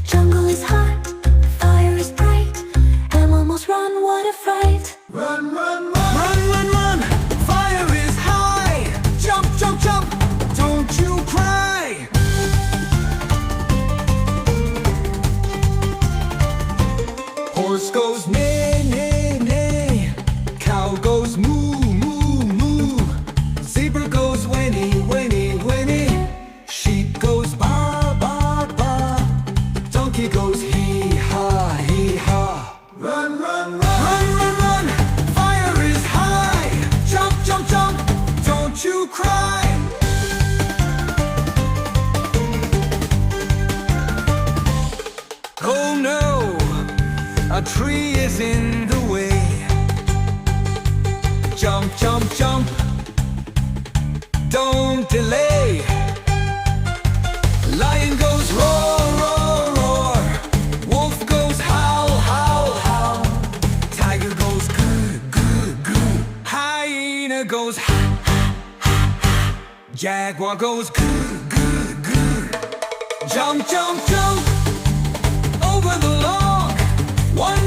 The jungle is hot, the fire is bright. Animals run, what a fright. Run, run, run, run, run, run. Fire is high. Jump, jump, jump. Don't you cry. Horse goes neigh, neigh, neigh. Cow goes moo, moo, moo. Zebra goes whinny, whinny, whinny. Sheep goes baa, baa, baa. Donkey goes hee haw, hee haw. Run, run, run, run, run, run. Fire is high. Jump, jump, jump. Don't you cry. Oh no, a tree is in the way. Jump, jump, jump. Don't delay. Lion goes roar, roar, roar. Wolf goes howl, howl, howl. Tiger goes goo, goo, goo. Hyena goes ha, ha, ha, ha. Jaguar goes goo, goo, goo. Jump, jump, jump over the log. One